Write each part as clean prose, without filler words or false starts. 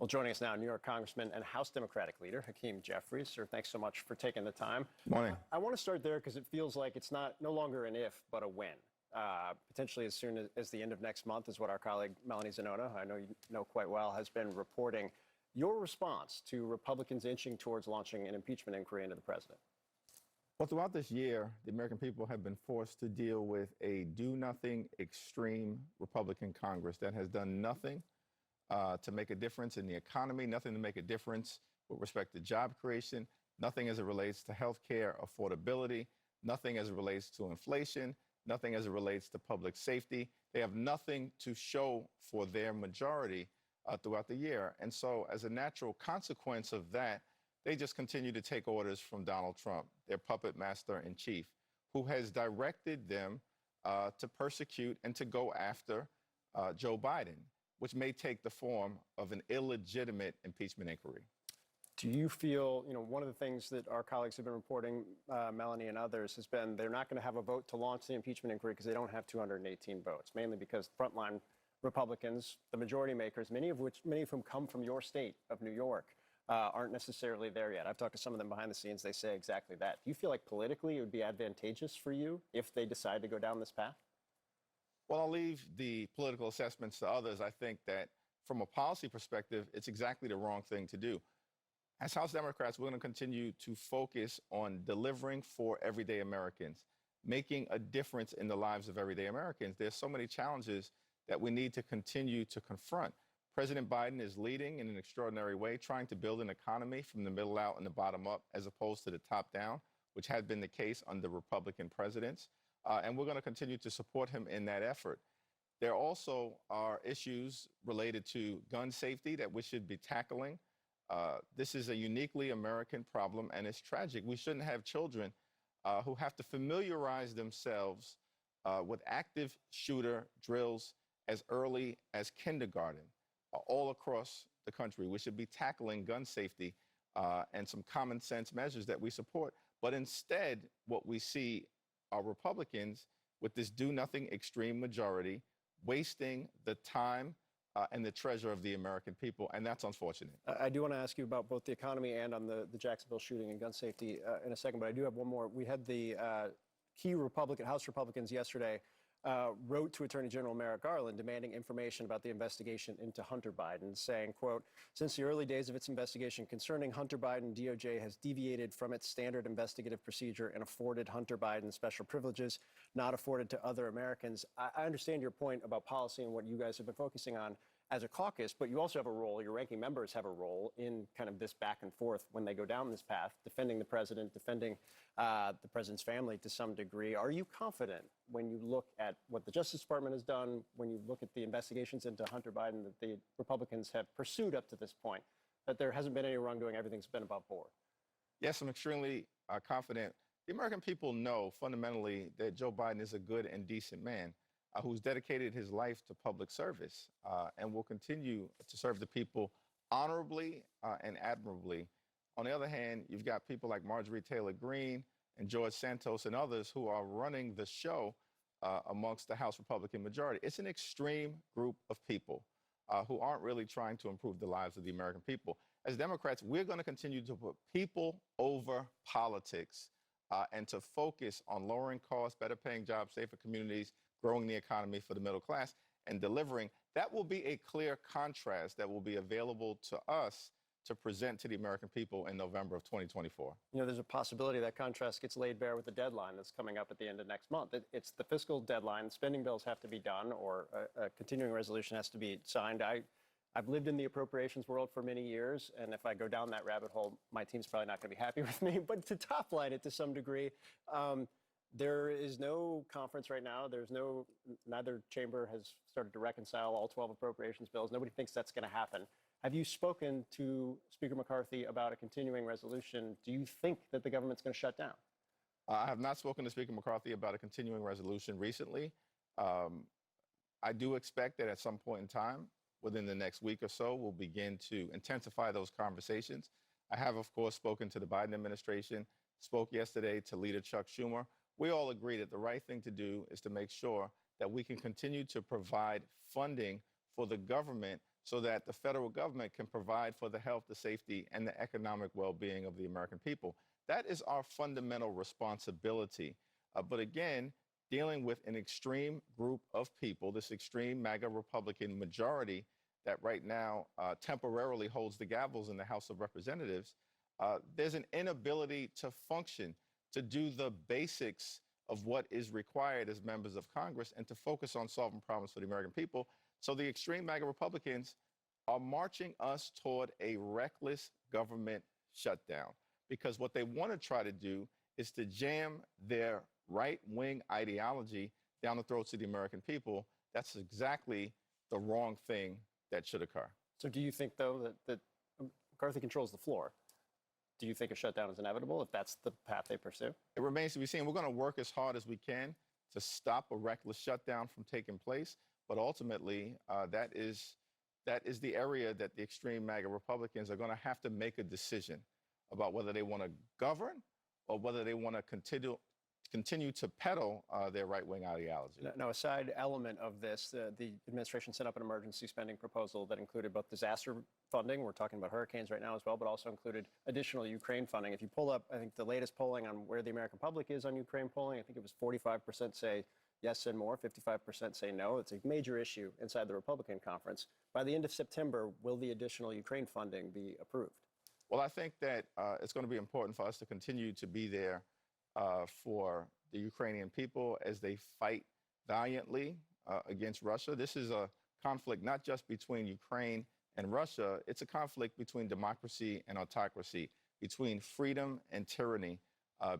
Well, joining us now, New York Congressman and House Democratic leader Hakeem Jeffries. Sir, thanks so much for taking the time. Morning. I want to start there because it feels like it's no longer an if, but a when. Potentially as soon as the end of next month is what our colleague Melanie Zanona, I know you know quite well, has been reporting. Your response to Republicans inching towards launching an impeachment inquiry into the president? Well, throughout this year, the American people have been forced to deal with a do-nothing extreme Republican Congress that has done nothing to make a difference in the economy, nothing to make a difference with respect to job creation, nothing as it relates to health care affordability, nothing as it relates to inflation, nothing as it relates to public safety. They have nothing to show for their majority throughout the year. And so as a natural consequence of that, they just continue to take orders from Donald Trump, their puppet master in chief, who has directed them to persecute and to go after Joe Biden, which may take the form of an illegitimate impeachment inquiry. Do you feel, one of the things that our colleagues have been reporting, Melanie and others, has been they're not going to have a vote to launch the impeachment inquiry because they don't have 218 votes, mainly because frontline Republicans, the majority makers, many of whom come from your state of New York, aren't necessarily there yet. I've talked to some of them behind the scenes. They say exactly that. Do you feel like politically it would be advantageous for you if they decide to go down this path? Well, I'll leave the political assessments to others. I think that from a policy perspective, it's exactly the wrong thing to do. As House Democrats, we're going to continue to focus on delivering for everyday Americans, making a difference in the lives of everyday Americans. There's so many challenges that we need to continue to confront. President Biden is leading in an extraordinary way, trying to build an economy from the middle out and the bottom up, as opposed to the top down, which had been the case under Republican presidents. And we're going to continue to support him in that effort. There also are issues related to gun safety that we should be tackling. This is a uniquely American problem, and it's tragic. We shouldn't have children who have to familiarize themselves with active shooter drills as early as kindergarten all across the country. We should be tackling gun safety and some common sense measures that we support. But instead, what we see are Republicans with this do-nothing extreme majority wasting the time and the treasure of the American people, and that's unfortunate. I do want to ask you about both the economy and on the Jacksonville shooting and gun safety in a second, but I do have one more. We had the key House Republicans yesterday wrote to Attorney General Merrick Garland demanding information about the investigation into Hunter Biden, saying, quote, "Since the early days of its investigation concerning Hunter Biden, DOJ has deviated from its standard investigative procedure and afforded Hunter Biden special privileges not afforded to other Americans." I understand your point about policy and what you guys have been focusing on as a caucus, but you also have a role, your ranking members have a role in kind of this back and forth when they go down this path, defending the president, defending the president's family to some degree. Are you confident when you look at what the Justice Department has done, when you look at the investigations into Hunter Biden that the Republicans have pursued up to this point, that there hasn't been any wrongdoing, everything's been above board? Yes, I'm extremely confident. The American people know fundamentally that Joe Biden is a good and decent man who's dedicated his life to public service and will continue to serve the people honorably and admirably. On the other hand, you've got people like Marjorie Taylor Greene and George Santos and others who are running the show amongst the House Republican majority. It's an extreme group of people who aren't really trying to improve the lives of the American people. As Democrats, we're going to continue to put people over politics and to focus on lowering costs, better paying jobs, safer communities, growing the economy for the middle class, and delivering. That will be a clear contrast that will be available to us to present to the American people in November of 2024. There's a possibility that contrast gets laid bare with the deadline that's coming up at the end of next month. It's the fiscal deadline. Spending bills have to be done, or a continuing resolution has to be signed. I've lived in the appropriations world for many years, and if I go down that rabbit hole, my team's probably not going to be happy with me. But to top line it to some degree, there is no conference right now. Neither chamber has started to reconcile all 12 appropriations bills. Nobody thinks that's going to happen. Have you spoken to Speaker McCarthy about a continuing resolution? Do you think that the government's going to shut down? I have not spoken to Speaker McCarthy about a continuing resolution recently. I do expect that at some point in time, within the next week or so, we'll begin to intensify those conversations. I have, of course, spoken to the Biden administration, spoke yesterday to Leader Chuck Schumer. We all agree that the right thing to do is to make sure that we can continue to provide funding for the government so that the federal government can provide for the health, the safety, and the economic well-being of the American people. That is our fundamental responsibility. But again, dealing with an extreme group of people, this extreme MAGA Republican majority that right now temporarily holds the gavels in the House of Representatives, there's an inability to function, to do the basics of what is required as members of Congress and to focus on solving problems for the American people. So the extreme MAGA Republicans are marching us toward a reckless government shutdown, because what they want to try to do is to jam their right-wing ideology down the throats of the American people. That's exactly the wrong thing that should occur. So do you think, though, that McCarthy controls the floor? Do you think a shutdown is inevitable if that's the path they pursue? It remains to be seen. We're going to work as hard as we can to stop a reckless shutdown from taking place. But ultimately, that is the area that the extreme MAGA Republicans are going to have to make a decision about whether they want to govern or whether they want to continue to peddle their right-wing ideology. Now, a side element of this, the administration set up an emergency spending proposal that included both disaster funding, we're talking about hurricanes right now as well, but also included additional Ukraine funding. If you pull up, I think the latest polling on where the American public is on Ukraine polling, I think it was 45% say yes and more, 55% say no. It's a major issue inside the Republican conference. By the end of September, will the additional Ukraine funding be approved? Well, I think that it's going to be important for us to continue to be there for the Ukrainian people as they fight valiantly against Russia. This is a conflict not just between Ukraine and Russia. It's a conflict between democracy and autocracy, between freedom and tyranny,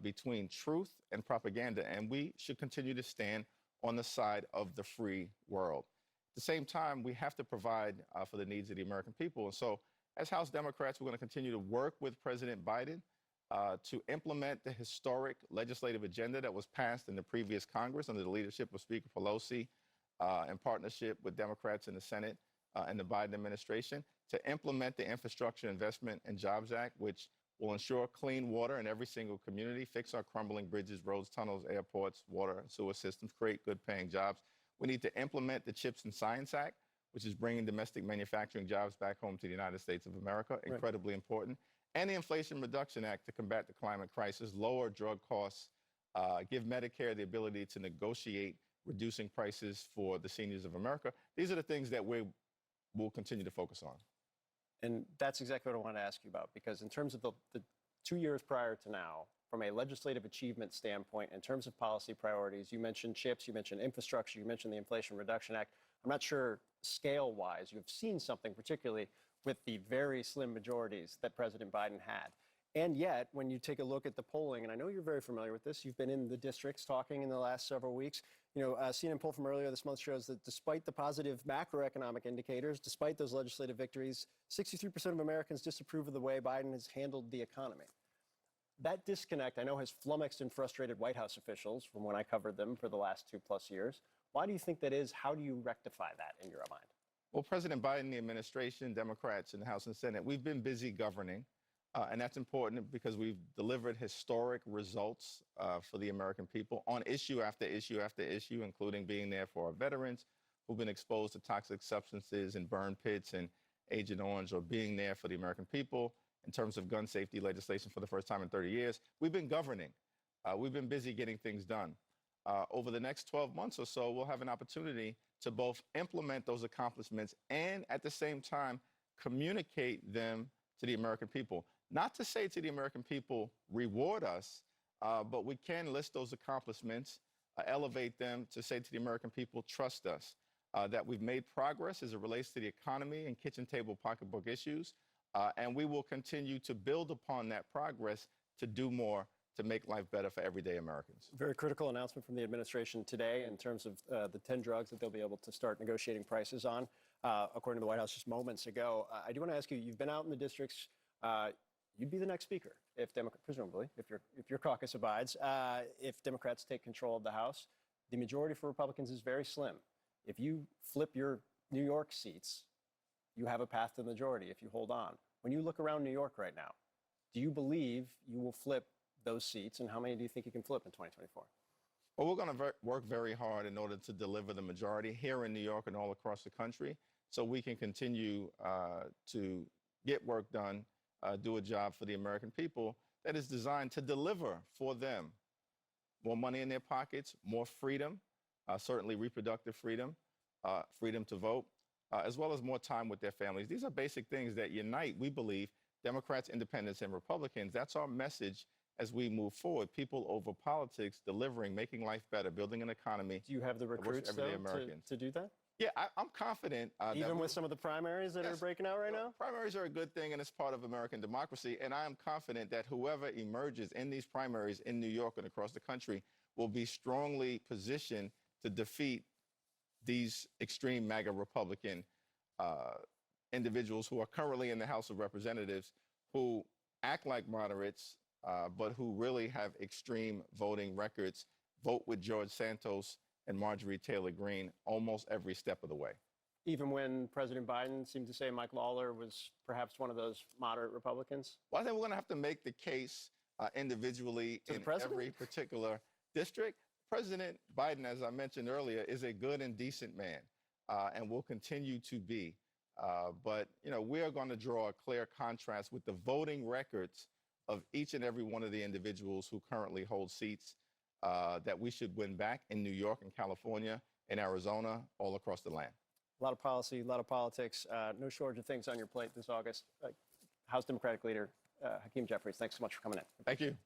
between truth and propaganda. And we should continue to stand on the side of the free world. At the same time, we have to provide for the needs of the American people. And so as House Democrats, we're going to continue to work with President Biden to implement the historic legislative agenda that was passed in the previous Congress under the leadership of Speaker Pelosi in partnership with Democrats in the Senate and the Biden administration, to implement the Infrastructure Investment and Jobs Act, which will ensure clean water in every single community, fix our crumbling bridges, roads, tunnels, airports, water and sewer systems, create good paying jobs. We need to implement the CHIPS and Science Act, which is bringing domestic manufacturing jobs back home to the United States of America, incredibly important. And the Inflation Reduction Act to combat the climate crisis, lower drug costs, give Medicare the ability to negotiate reducing prices for the seniors of America. These are the things that we will continue to focus on. And that's exactly what I want to ask you about, because in terms of the 2 years prior to now, from a legislative achievement standpoint, in terms of policy priorities, you mentioned CHIPS, you mentioned infrastructure, you mentioned the Inflation Reduction Act. I'm not sure scale-wise you've seen something, particularly with the very slim majorities that President Biden had. And yet, when you take a look at the polling, and I know you're very familiar with this, you've been in the districts talking in the last several weeks. You know, a CNN poll from earlier this month shows that despite the positive macroeconomic indicators, despite those legislative victories, 63% of Americans disapprove of the way Biden has handled the economy. That disconnect, I know, has flummoxed and frustrated White House officials from when I covered them for the last 2+ years. Why do you think that is? How do you rectify that in your mind? Well, President Biden, the administration, Democrats in the House and Senate, we've been busy governing. And that's important because we've delivered historic results for the American people on issue after issue after issue, including being there for our veterans who've been exposed to toxic substances and burn pits and Agent Orange, or being there for the American people in terms of gun safety legislation for the first time in 30 years. We've been governing. We've been busy getting things done. Over the next 12 months or so, we'll have an opportunity to both implement those accomplishments and at the same time communicate them to the American people. Not to say to the American people, reward us, but we can list those accomplishments, elevate them to say to the American people, trust us, that we've made progress as it relates to the economy and kitchen table pocketbook issues. And we will continue to build upon that progress to do more to make life better for everyday Americans. Very critical announcement from the administration today in terms of the 10 drugs that they'll be able to start negotiating prices on, according to the White House just moments ago. I do want to ask you, you've been out in the districts. You'd be the next speaker if presumably, if your caucus abides, if Democrats take control of the House. The majority for Republicans is very slim. If you flip your New York seats, you have a path to the majority if you hold on. When you look around New York right now, do you believe you will flip those seats, and how many do you think you can flip in 2024? Well, we're going to work very hard in order to deliver the majority here in New York and all across the country so we can continue to get work done, do a job for the American people that is designed to deliver for them more money in their pockets, more freedom, certainly reproductive freedom, freedom to vote, as well as more time with their families. These are basic things that unite, we believe, Democrats, independents, and Republicans. That's our message as we move forward. People over politics, delivering, making life better, building an economy. Do you have the recruits, everyday though, Americans. to do that? Yeah, I'm confident. Even with some of the primaries that are breaking out right now? Primaries are a good thing, and it's part of American democracy. And I am confident that whoever emerges in these primaries in New York and across the country will be strongly positioned to defeat these extreme MAGA Republican individuals who are currently in the House of Representatives, who act like moderates, but who really have extreme voting records, vote with George Santos and Marjorie Taylor Greene almost every step of the way. Even when President Biden seemed to say Mike Lawler was perhaps one of those moderate Republicans? Well, I think we're going to have to make the case individually in every particular district. President Biden, as I mentioned earlier, is a good and decent man, and will continue to be. But, you know, we are going to draw a clear contrast with the voting records of each and every one of the individuals who currently hold seats that we should win back in New York and California, in Arizona, all across the land. A lot of policy, a lot of politics, no shortage of things on your plate this August. House Democratic Leader Hakeem Jeffries, thanks so much for coming in. Thank you.